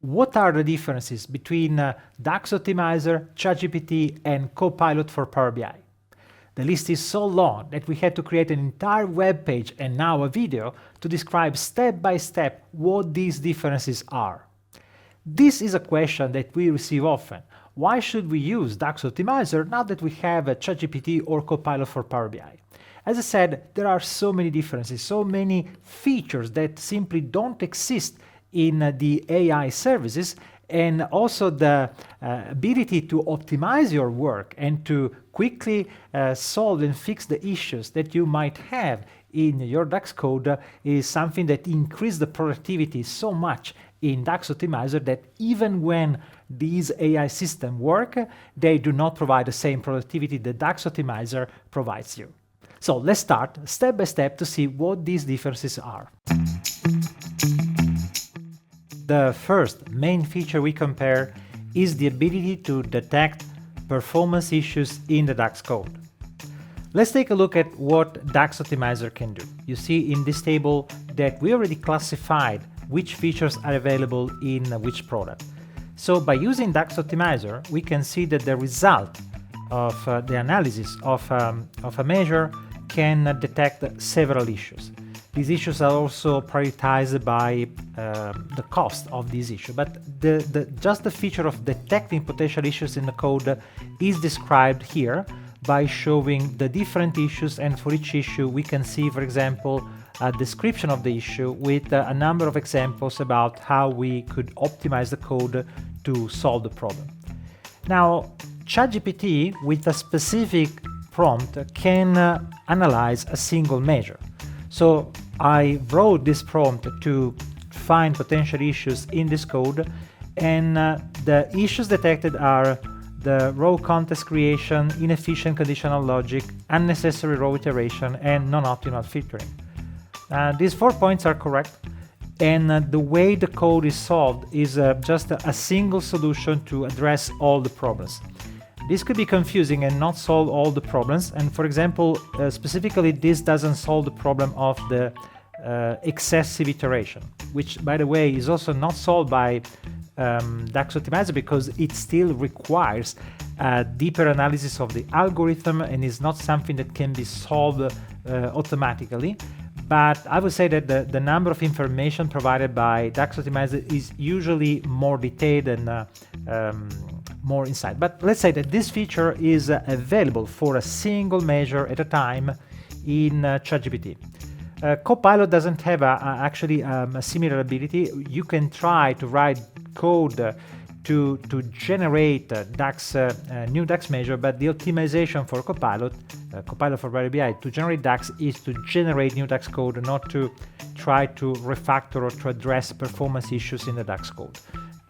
What are the differences between DAX Optimizer, ChatGPT, and Copilot for Power BI? The list is so long that we had to create an entire web page and now a video to describe step by step what these differences are. This is a question that we receive often. Why should we use DAX Optimizer now that we have a ChatGPT or Copilot for Power BI? As I said, there are so many differences, so many features that simply don't exist in the AI services, and also the ability to optimize your work and to quickly solve and fix the issues that you might have in your DAX code is something that increases the productivity so much in DAX Optimizer that even when these AI systems work, they do not provide the same productivity that DAX Optimizer provides you. So let's start step by step to see what these differences are. The first main feature we compare is the ability to detect performance issues in the DAX code. Let's take a look at what DAX Optimizer can do. You see in this table that we already classified which features are available in which product. So by using DAX Optimizer, we can see that the result of the analysis of a measure can detect several issues. These issues are also prioritized by the cost of this issue, but just the feature of detecting potential issues in the code is described here by showing the different issues, and for each issue we can see, for example, a description of the issue with a number of examples about how we could optimize the code to solve the problem. Now, ChatGPT with a specific prompt can analyze a single measure. So I wrote this prompt to find potential issues in this code, and the issues detected are the row context creation, inefficient conditional logic, unnecessary row iteration, and non-optimal filtering. These 4 points are correct, and the way the code is solved is just a single solution to address all the problems. This could be confusing and not solve all the problems, and for example, specifically this doesn't solve the problem of the excessive iteration, which by the way is also not solved by DAX Optimizer because it still requires a deeper analysis of the algorithm and is not something that can be solved automatically. But I would say that the number of information provided by DAX Optimizer is usually more detailed and more insight. But let's say that this feature is available for a single measure at a time in ChatGPT. Copilot doesn't have actually a similar ability. You can try to write code to generate new DAX measure, but the optimization for Copilot for Power BI to generate DAX is to generate new DAX code, not to try to refactor or to address performance issues in the DAX code.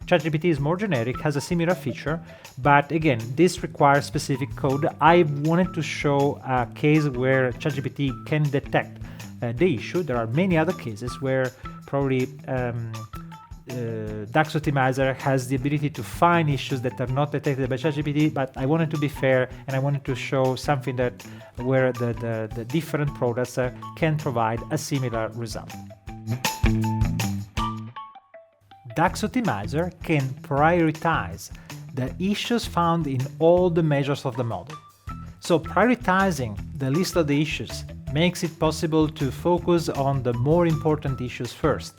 ChatGPT is more generic, has a similar feature, but again, this requires specific code. I wanted to show a case where ChatGPT can detect the issue. There are many other cases where probably DAX Optimizer has the ability to find issues that are not detected by ChatGPT, but I wanted to be fair and I wanted to show something that where the different products can provide a similar result. DAX Optimizer can prioritize the issues found in all the measures of the model. So prioritizing the list of the issues makes it possible to focus on the more important issues first.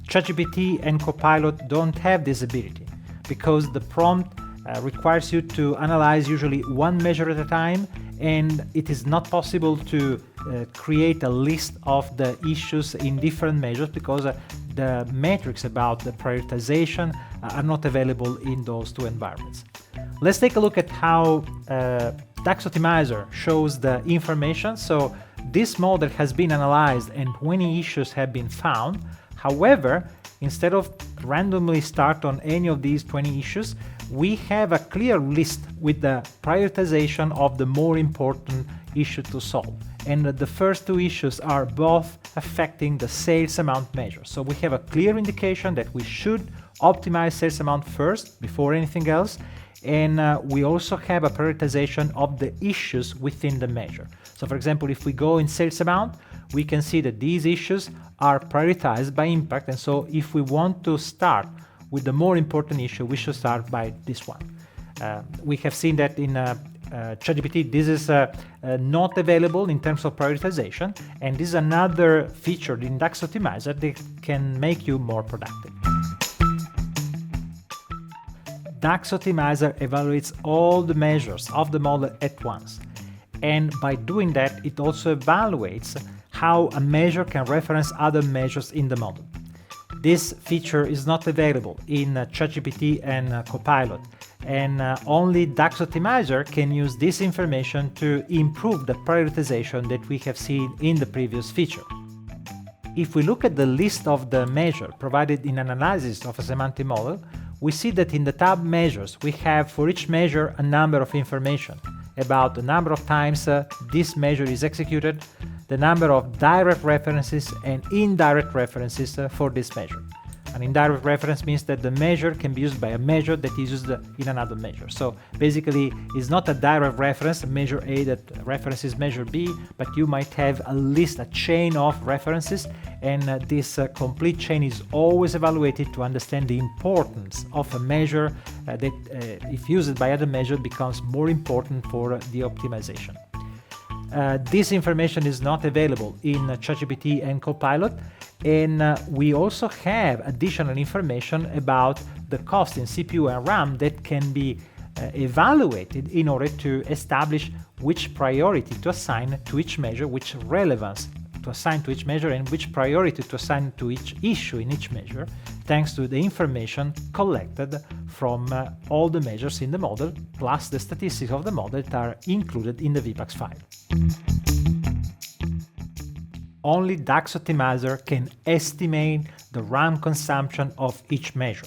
ChatGPT and Copilot don't have this ability because the prompt requires you to analyze usually one measure at a time, and it is not possible to create a list of the issues in different measures because the metrics about the prioritization are not available in those two environments. Let's take a look at how DAX Optimizer shows the information. So this model has been analyzed and 20 issues have been found. However, instead of randomly start on any of these 20 issues, we have a clear list with the prioritization of the more important issue to solve. And the first two issues are both affecting the sales amount measure. So we have a clear indication that we should optimize sales amount first before anything else. And we also have a prioritization of the issues within the measure. So for example, if we go in sales amount, we can see that these issues are prioritized by impact. And so if we want to start with the more important issue, we should start by this one. We have seen that in ChatGPT, this is not available in terms of prioritization, and this is another feature in DAX Optimizer that can make you more productive. DAX Optimizer evaluates all the measures of the model at once, and by doing that, it also evaluates how a measure can reference other measures in the model. This feature is not available in ChatGPT and Copilot, and only DAX Optimizer can use this information to improve the prioritization that we have seen in the previous feature. If we look at the list of the measure provided in an analysis of a semantic model, we see that in the tab Measures we have for each measure a number of information about the number of times this measure is executed, the number of direct references and indirect references for this measure. An indirect reference means that the measure can be used by a measure that is used in another measure. So basically, it's not a direct reference, measure A that references measure B, but you might have a list, a chain of references, and this complete chain is always evaluated to understand the importance of a measure that, if used by other measure, becomes more important for the optimization. This information is not available in ChatGPT and Copilot, and we also have additional information about the cost in CPU and RAM that can be evaluated in order to establish which priority to assign to each measure, which relevance to assign to each measure, and which priority to assign to each issue in each measure, thanks to the information collected from all the measures in the model, plus the statistics of the model that are included in the VPAX file. Only DAX Optimizer can estimate the RAM consumption of each measure.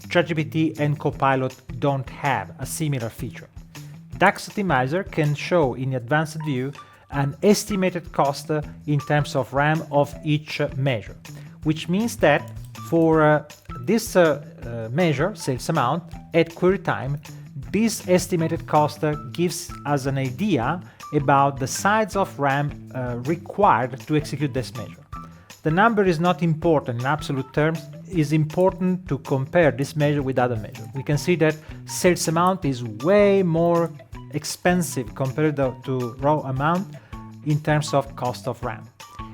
ChatGPT and Copilot don't have a similar feature. DAX Optimizer can show in the advanced view an estimated cost in terms of RAM of each measure, which means that for this measure, sales amount, at query time, this estimated cost gives us an idea about the size of RAM required to execute this measure. The number is not important in absolute terms, it is important to compare this measure with other measures. We can see that sales amount is way more expensive compared to raw amount in terms of cost of RAM.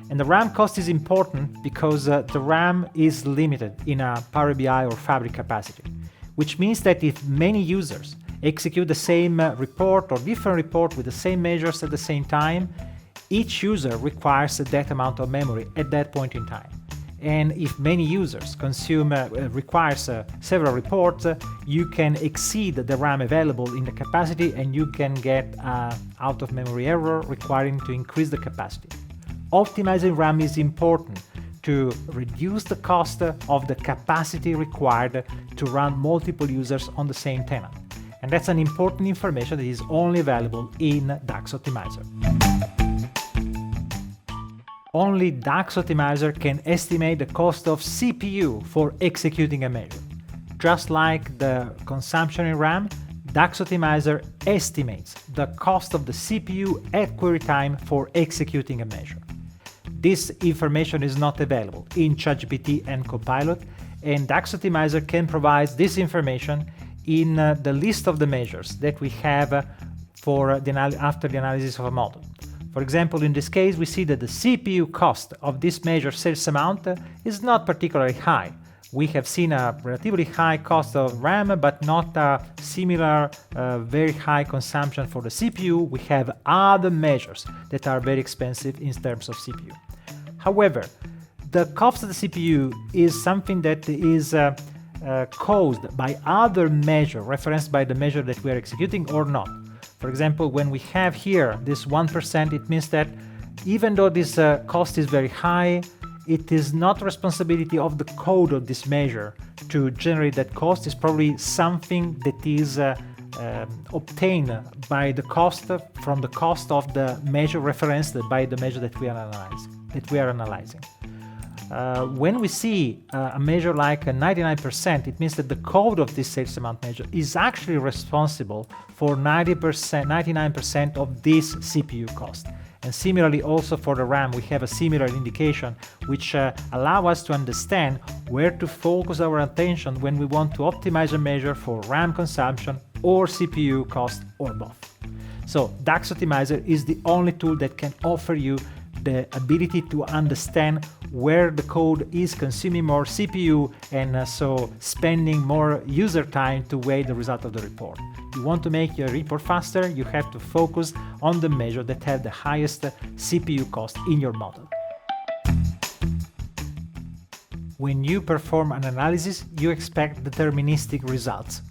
And the RAM cost is important because the RAM is limited in a Power BI or Fabric capacity, which means that if many users execute the same report or different report with the same measures at the same time, each user requires that amount of memory at that point in time. And if many users requires several reports, you can exceed the RAM available in the capacity and you can get out of memory error requiring to increase the capacity. Optimizing RAM is important to reduce the cost of the capacity required to run multiple users on the same tenant. And that's an important information that is only available in DAX Optimizer. Only DAX Optimizer can estimate the cost of CPU for executing a measure. Just like the consumption in RAM, DAX Optimizer estimates the cost of the CPU at query time for executing a measure. This information is not available in ChatGPT and Copilot, and DAX Optimizer can provide this information in the list of the measures that we have after the analysis of a model. For example, in this case, we see that the CPU cost of this measure sales amount is not particularly high. We have seen a relatively high cost of RAM, but not a similar very high consumption for the CPU. We have other measures that are very expensive in terms of CPU. However, the cost of the CPU is something that is caused by other measure referenced by the measure that we are executing or not. For example, when we have here this 1%, it means that even though this cost is very high, it is not responsibility of the code of this measure to generate that cost. It's probably something that is obtained by the cost from the cost of the measure referenced by the measure that we are analyzing. When we see a measure like 99%, it means that the code of this sales amount measure is actually responsible for 99% of this CPU cost. And similarly, also for the RAM, we have a similar indication, which allow us to understand where to focus our attention when we want to optimize a measure for RAM consumption or CPU cost or both. So DAX Optimizer is the only tool that can offer you the ability to understand where the code is consuming more CPU and so spending more user time to weigh the result of the report. You want to make your report faster, you have to focus on the measure that have the highest CPU cost in your model. When you perform an analysis, you expect deterministic results.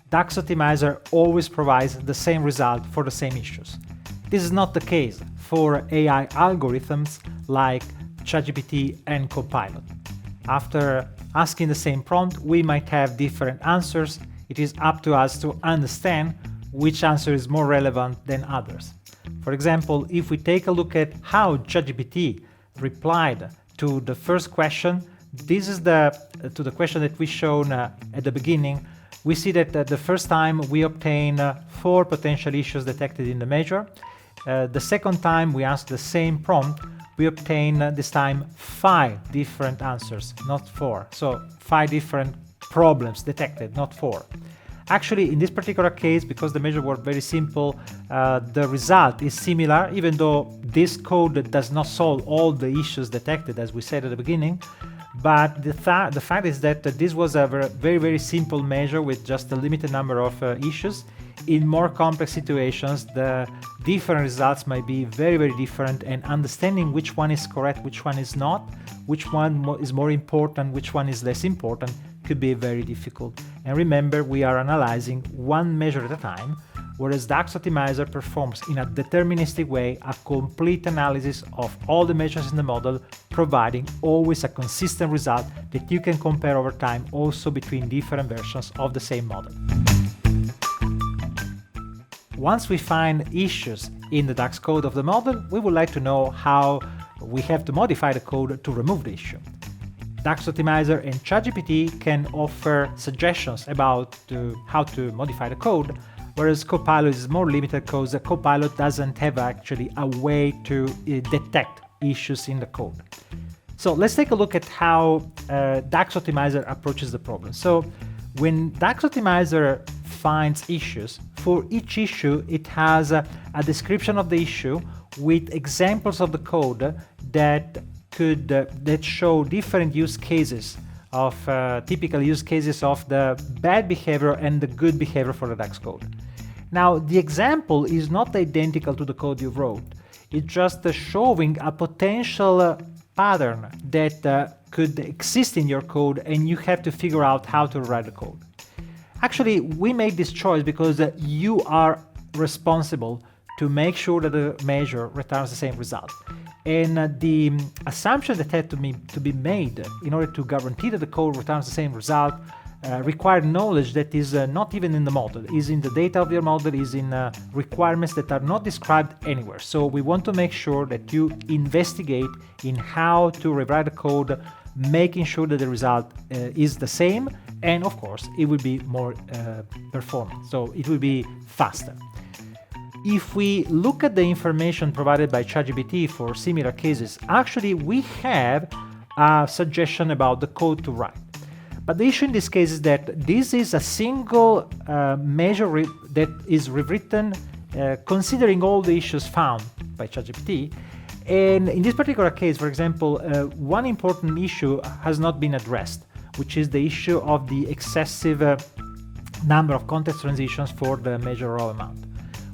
DAX Optimizer always provides the same result for the same issues. This is not the case for AI algorithms like ChatGPT and Copilot. After asking the same prompt, we might have different answers. It is up to us to understand which answer is more relevant than others. For example, if we take a look at how ChatGPT replied to the first question, this is to the question that we shown at the beginning. We see that the first time we obtain 4 potential issues detected in the measure. The second time we ask the same prompt, we obtain this time 5 different answers, not 4. So 5 different problems detected, not 4. Actually, in this particular case, because the measure was very simple, the result is similar, even though this code does not solve all the issues detected, as we said at the beginning. But the fact is that this was a very, very simple measure with just a limited number of issues. In more complex situations, the different results might be very, very different, and understanding which one is correct, which one is not, which one is more important, which one is less important, could be very difficult. And remember, we are analyzing one measure at a time, whereas DAX Optimizer performs in a deterministic way a complete analysis of all the measures in the model, providing always a consistent result that you can compare over time also between different versions of the same model. Once we find issues in the DAX code of the model, we would like to know how we have to modify the code to remove the issue. DAX Optimizer and ChatGPT can offer suggestions about how to modify the code, whereas Copilot is more limited because Copilot doesn't have actually a way to detect issues in the code. So let's take a look at how DAX Optimizer approaches the problem. So when DAX Optimizer finds issues, for each issue it has a description of the issue with examples of the code that show different use cases of typical use cases of the bad behavior and the good behavior for the DAX code. Now, the example is not identical to the code you wrote. It's just showing a potential pattern that could exist in your code, and you have to figure out how to write the code. Actually, we made this choice because you are responsible to make sure that the measure returns the same result. And the assumption that had to be made in order to guarantee that the code returns the same result required knowledge that is not even in the model, is in the data of your model, is in requirements that are not described anywhere. So we want to make sure that you investigate in how to rewrite the code, making sure that the result is the same, and of course it will be more performant, so it will be faster. If we look at the information provided by ChatGPT for similar cases, actually we have a suggestion about the code to write. But the issue in this case is that this is a single measure that is rewritten considering all the issues found by ChatGPT. And in this particular case, for example, one important issue has not been addressed, which is the issue of the excessive number of context transitions for the measure row amount.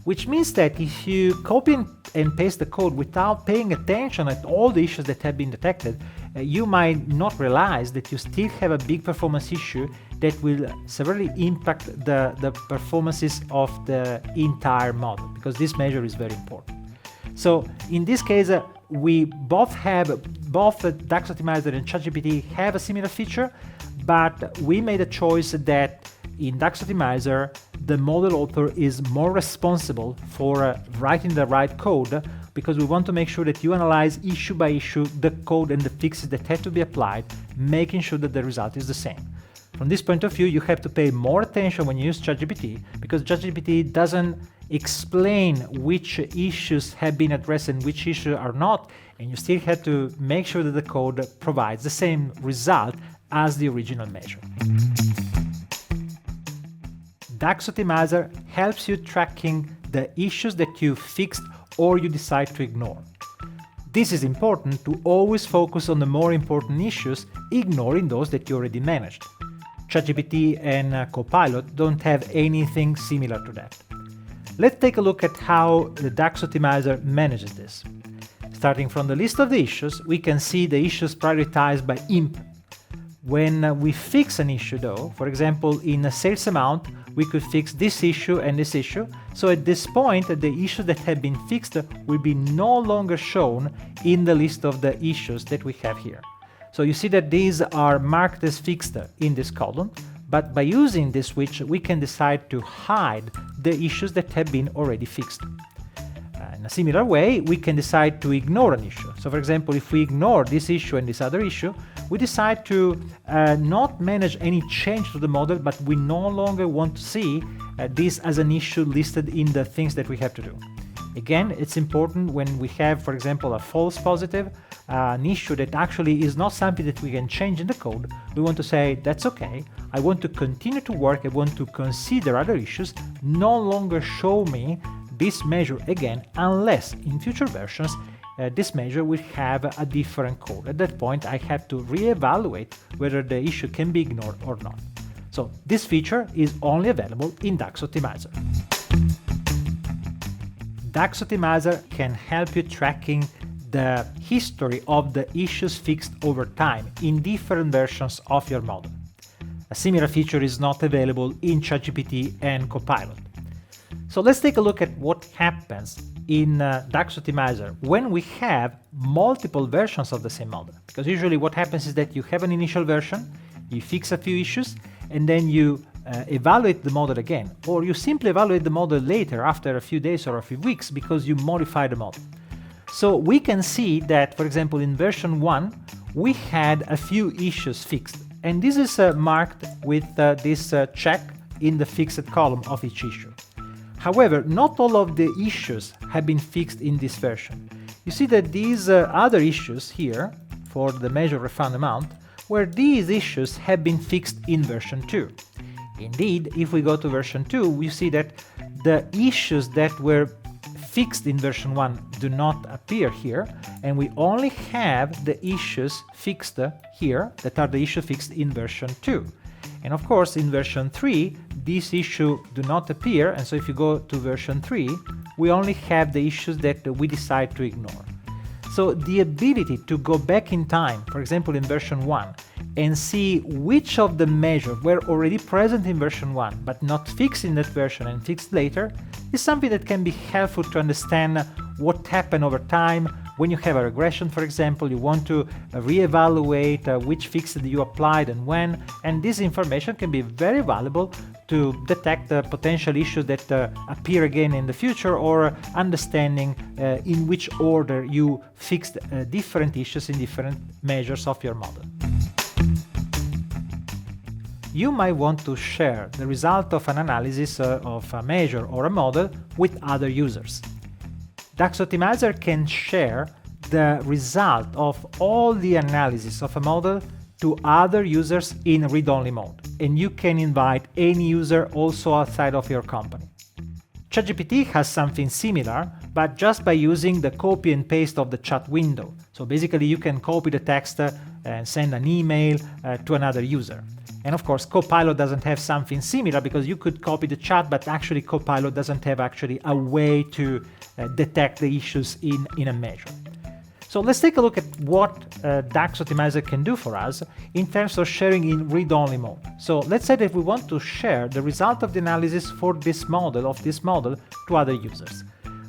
Which means that if you copy and paste the code without paying attention at all the issues that have been detected, you might not realize that you still have a big performance issue that will severely impact the performances of the entire model, because this measure is very important. So in this case, we both the DAX Optimizer and ChatGPT have a similar feature, but we made a choice that in DAX Optimizer, the model author is more responsible for writing the right code, because we want to make sure that you analyze issue by issue the code and the fixes that have to be applied, making sure that the result is the same. From this point of view, you have to pay more attention when you use ChatGPT, because ChatGPT doesn't explain which issues have been addressed and which issues are not, and you still have to make sure that the code provides the same result as the original measure. DAX Optimizer helps you tracking the issues that you fixed or you decide to ignore. This is important to always focus on the more important issues, ignoring those that you already managed. ChatGPT and Copilot don't have anything similar to that. Let's take a look at how the DAX Optimizer manages this. Starting from the list of the issues, we can see the issues prioritized by imp. When we fix an issue though, for example in a sales amount, we could fix this issue and this issue, so at this point the issues that have been fixed will be no longer shown in the list of the issues that we have here. So you see that these are marked as fixed in this column, but by using this switch we can decide to hide the issues that have been already fixed. In a similar way, we can decide to ignore an issue. So for example, if we ignore this issue and this other issue, we decide to not manage any change to the model, but we no longer want to see this as an issue listed in the things that we have to do. Again, it's important when we have, for example, a false positive, an issue that actually is not something that we can change in the code. We want to say, that's okay, I want to continue to work, I want to consider other issues, no longer show me this measure again, unless in future versions this measure will have a different code. At that point, I have to reevaluate whether the issue can be ignored or not. So this feature is only available in DAX Optimizer. DAX Optimizer can help you tracking the history of the issues fixed over time in different versions of your model. A similar feature is not available in ChatGPT and Copilot. So let's take a look at what happens in DAX Optimizer when we have multiple versions of the same model. Because usually what happens is that you have an initial version, you fix a few issues, and then you evaluate the model again, or you simply evaluate the model later after a few days or a few weeks because you modify the model. So we can see that, for example, in version 1, we had a few issues fixed, and this is marked with this check in the fixed column of each issue. However, not all of the issues have been fixed in this version. You see that these other issues here, for the measure refund amount, where these issues have been fixed in version 2. Indeed, if we go to version 2, we see that the issues that were fixed in version 1 do not appear here, and we only have the issues fixed here, that are the issues fixed in version 2. And of course, in version 3, these issues do not appear, and so if you go to version 3, we only have the issues that we decide to ignore. So the ability to go back in time, for example in version 1, and see which of the measures were already present in version 1 but not fixed in that version and fixed later, is something that can be helpful to understand what happened over time. When you have a regression, for example, you want to reevaluate which fix you applied and when, and this information can be very valuable to detect the potential issues that appear again in the future, or understanding in which order you fixed different issues in different measures of your model. You might want to share the result of an analysis of a measure or a model with other users. DAX Optimizer can share the result of all the analysis of a model to other users in read-only mode, and you can invite any user also outside of your company. ChatGPT has something similar, but just by using the copy and paste of the chat window. So basically you can copy the text and send an email to another user. And of course, Copilot doesn't have something similar, because you could copy the chat, but actually Copilot doesn't have actually a way to detect the issues in a measure. So let's take a look at what DAX Optimizer can do for us in terms of sharing in read-only mode. So let's say that we want to share the result of the analysis for this model, to other users.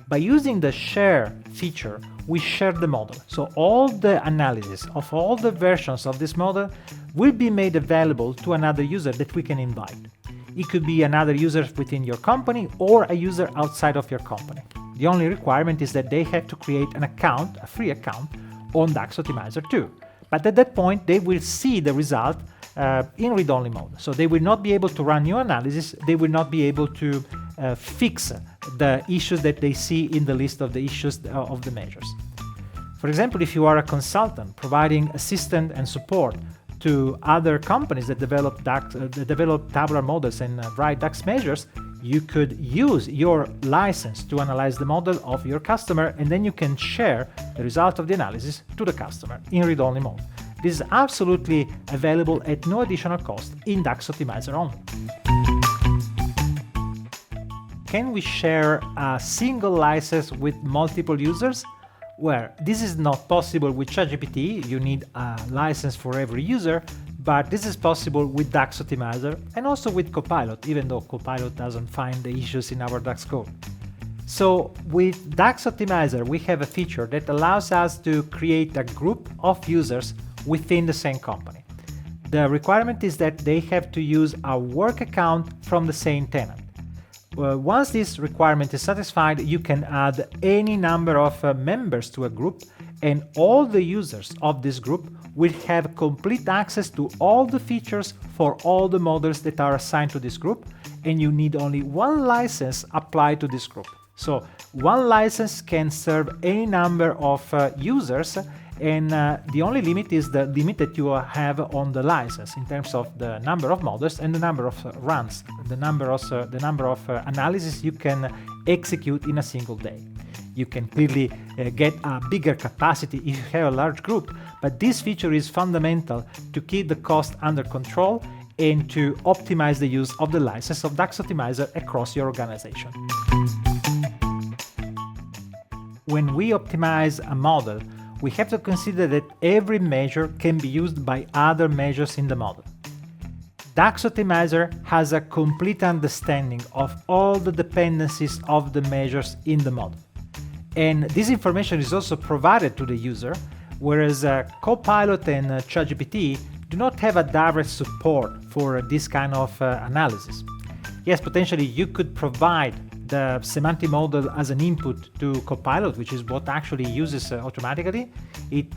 By using the share feature, we share the model. So all the analysis of all the versions of this model will be made available to another user that we can invite. It could be another user within your company or a user outside of your company. The only requirement is that they have to create an account, a free account, on DAX Optimizer too. But at that point, they will see the result in read-only mode. So they will not be able to run new analysis, they will not be able to fix the issues that they see in the list of the issues of the measures. For example, if you are a consultant providing assistance and support to other companies that develop tabular models and write DAX measures, you could use your license to analyze the model of your customer, and then you can share the result of the analysis to the customer in read-only mode. This is absolutely available at no additional cost in DAX Optimizer only. Can we share a single license with multiple users? Well, this is not possible with ChatGPT. You need a license for every user, but this is possible with DAX Optimizer and also with Copilot, even though Copilot doesn't find the issues in our DAX code. So with DAX Optimizer, we have a feature that allows us to create a group of users within the same company. The requirement is that they have to use a work account from the same tenant. Once this requirement is satisfied, you can add any number of members to a group, and all the users of this group will have complete access to all the features for all the models that are assigned to this group, and you need only one license applied to this group. So one license can serve any number of users, and the only limit is the limit that you have on the license in terms of the number of models and the number of runs, the number of analysis you can execute in a single day. You can clearly get a bigger capacity if you have a large group, but this feature is fundamental to keep the cost under control and to optimize the use of the license of DAX Optimizer across your organization. When we optimize a model, we have to consider that every measure can be used by other measures in the model. DAX Optimizer has a complete understanding of all the dependencies of the measures in the model. And this information is also provided to the user, whereas Copilot and ChatGPT do not have a direct support for this kind of analysis. Yes, potentially you could provide the semantic model as an input to Copilot, which is what actually uses automatically. It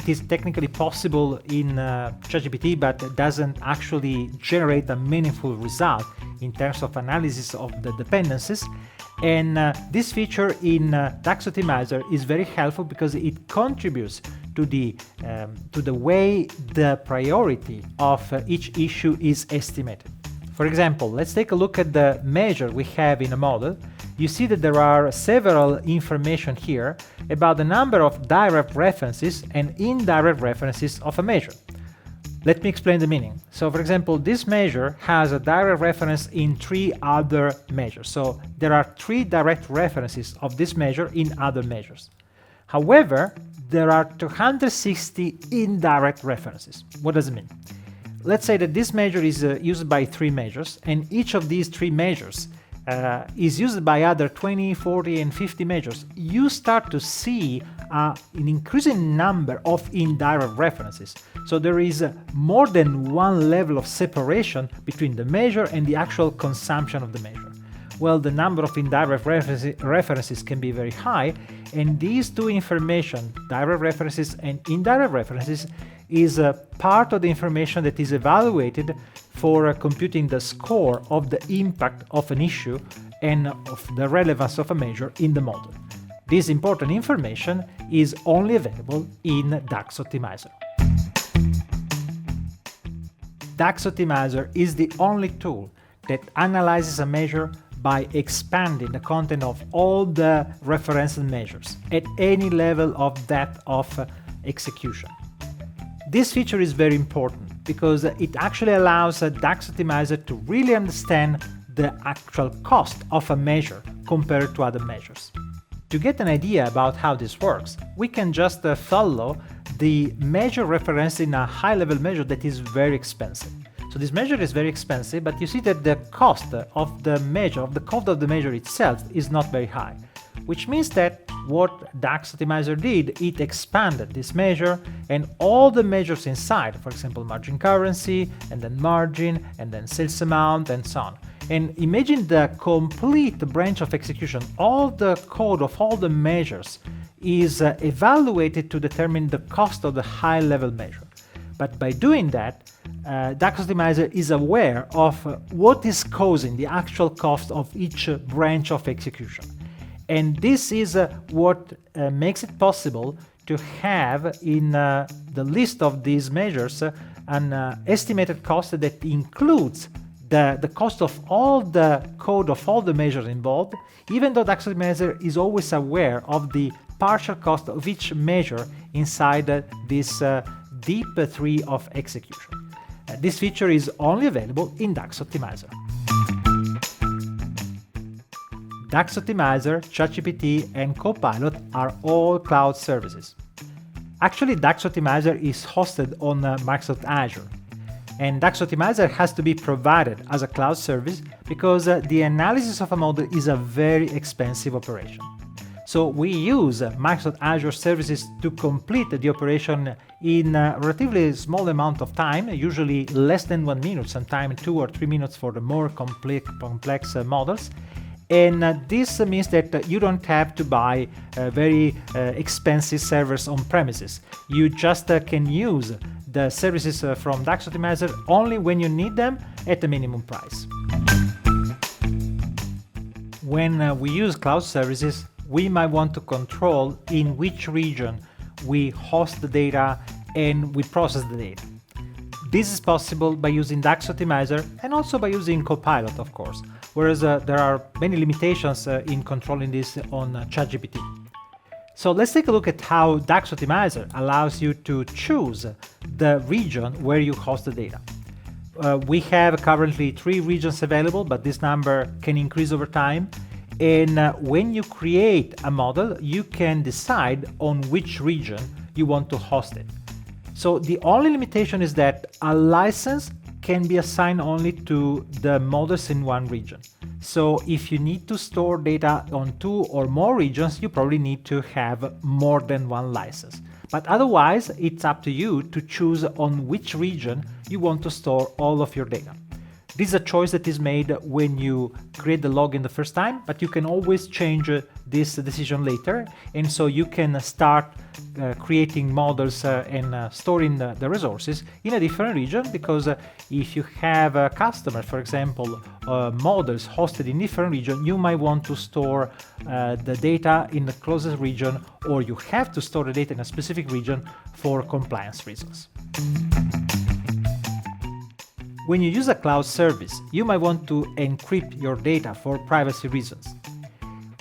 is technically possible in ChatGPT, but it doesn't actually generate a meaningful result in terms of analysis of the dependencies. And this feature in DAX Optimizer is very helpful because it contributes to the way the priority of each issue is estimated. For example, let's take a look at the measure we have in a model. You see that there are several information here about the number of direct references and indirect references of a measure. Let me explain the meaning. So for example, this measure has a direct reference in 3 other measures. So there are 3 direct references of this measure in other measures. However, there are 260 indirect references. What does it mean? Let's say that this measure is used by 3 measures, and each of these 3 measures is used by other 20, 40, and 50 measures. You start to see an increasing number of indirect references. So there is more than one level of separation between the measure and the actual consumption of the measure. Well, the number of indirect references can be very high, and these 2 information, direct references and indirect references, is a part of the information that is evaluated for computing the score of the impact of an issue and of the relevance of a measure in the model. This important information is only available in DAX Optimizer. DAX Optimizer is the only tool that analyzes a measure by expanding the content of all the referenced measures at any level of depth of execution. This feature is very important because it actually allows DAX Optimizer to really understand the actual cost of a measure compared to other measures. To get an idea about how this works, we can just follow the measure referenced in a high-level measure that is very expensive. So this measure is very expensive, but you see that the cost of the measure itself is not very high, which means that what DAX Optimizer did, it expanded this measure and all the measures inside, for example, margin currency, and then margin, and then sales amount, and so on. And imagine the complete branch of execution. All the code of all the measures is evaluated to determine the cost of the high-level measure. But by doing that, DAX Optimizer is aware of what is causing the actual cost of each branch of execution. And this is what makes it possible to have in the list of these measures an estimated cost that includes the cost of all the code of all the measures involved, even though DAX Optimizer is always aware of the partial cost of each measure inside this deep tree of execution. This feature is only available in DAX Optimizer. DAX Optimizer, ChatGPT, and Copilot are all cloud services. Actually, DAX Optimizer is hosted on Microsoft Azure, and DAX Optimizer has to be provided as a cloud service because the analysis of a model is a very expensive operation. So we use Microsoft Azure services to complete the operation in a relatively small amount of time, usually less than 1 minute, sometimes 2 or 3 minutes for the more complex models. And this means that you don't have to buy very expensive servers on premises. You just can use the services from DAX Optimizer only when you need them at a minimum price. When we use cloud services, we might want to control in which region we host the data and we process the data. This is possible by using DAX Optimizer and also by using Copilot, of course, whereas there are many limitations in controlling this on ChatGPT. So let's take a look at how DAX Optimizer allows you to choose the region where you host the data. We have currently 3 regions available, but this number can increase over time. And when you create a model, you can decide on which region you want to host it. So the only limitation is that a license can be assigned only to the models in one region. So if you need to store data on 2 or more regions, you probably need to have more than one license. But otherwise, it's up to you to choose on which region you want to store all of your data. This is a choice that is made when you create the login the first time, but you can always change this decision later. And so you can start creating models and storing the resources in a different region, because if you have a customer, for example, models hosted in different region, you might want to store the data in the closest region, or you have to store the data in a specific region for compliance reasons. When you use a cloud service, you might want to encrypt your data for privacy reasons.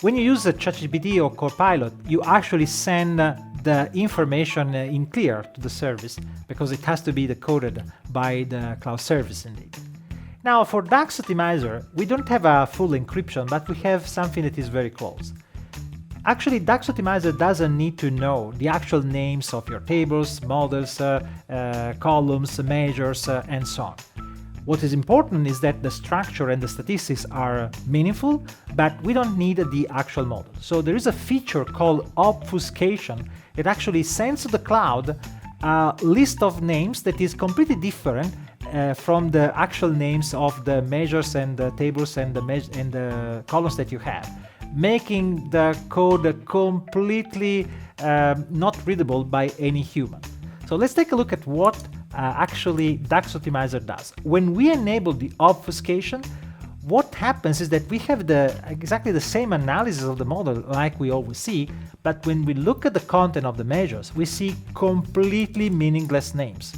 When you use a ChatGPT or Copilot, you actually send the information in clear to the service, because it has to be decoded by the cloud service indeed. Now, for DAX Optimizer, we don't have a full encryption, but we have something that is very close. Actually, DAX Optimizer doesn't need to know the actual names of your tables, models, columns, measures, and so on. What is important is that the structure and the statistics are meaningful, but we don't need the actual model. So there is a feature called Obfuscation that actually sends to the cloud a list of names that is completely different from the actual names of the measures and the tables and the columns that you have, making the code completely not readable by any human. So let's take a look at what actually DAX Optimizer does. When we enable the obfuscation, what happens is that we have exactly the same analysis of the model like we always see, but when we look at the content of the measures, we see completely meaningless names.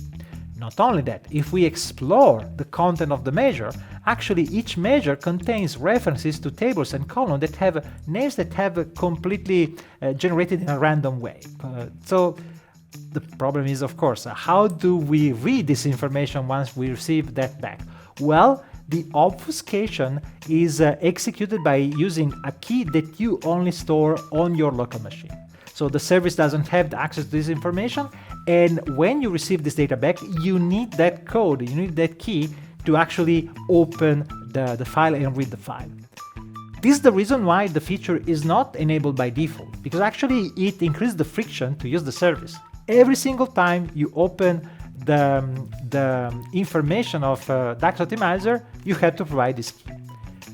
Not only that, if we explore the content of the measure, actually each measure contains references to tables and columns that have names that have completely generated in a random way. So the problem is, of course, how do we read this information once we receive that back? Well, the obfuscation is executed by using a key that you only store on your local machine. So the service doesn't have access to this information, and when you receive this data back, you need that code, you need that key to actually open the file and read the file. This is the reason why the feature is not enabled by default, because actually it increases the friction to use the service. Every single time you open the information of DAX Optimizer, you have to provide this key.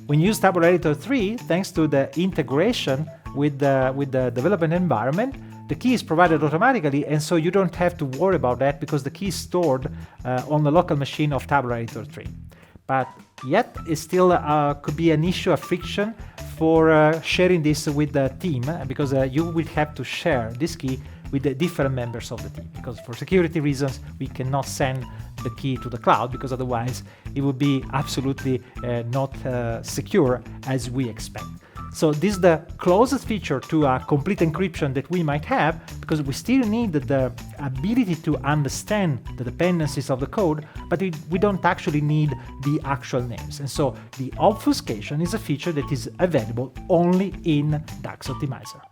When you use Tabular Editor 3, thanks to the integration with the development environment, the key is provided automatically, and so you don't have to worry about that because the key is stored on the local machine of tabular editor 3. But yet, it still could be an issue, a friction for sharing this with the team, because you will have to share this key with the different members of the team, because for security reasons we cannot send the key to the cloud, because otherwise it would be absolutely not secure as we expect. So this is the closest feature to a complete encryption that we might have, because we still need the ability to understand the dependencies of the code, but we don't actually need the actual names. And so the obfuscation is a feature that is available only in DAX Optimizer.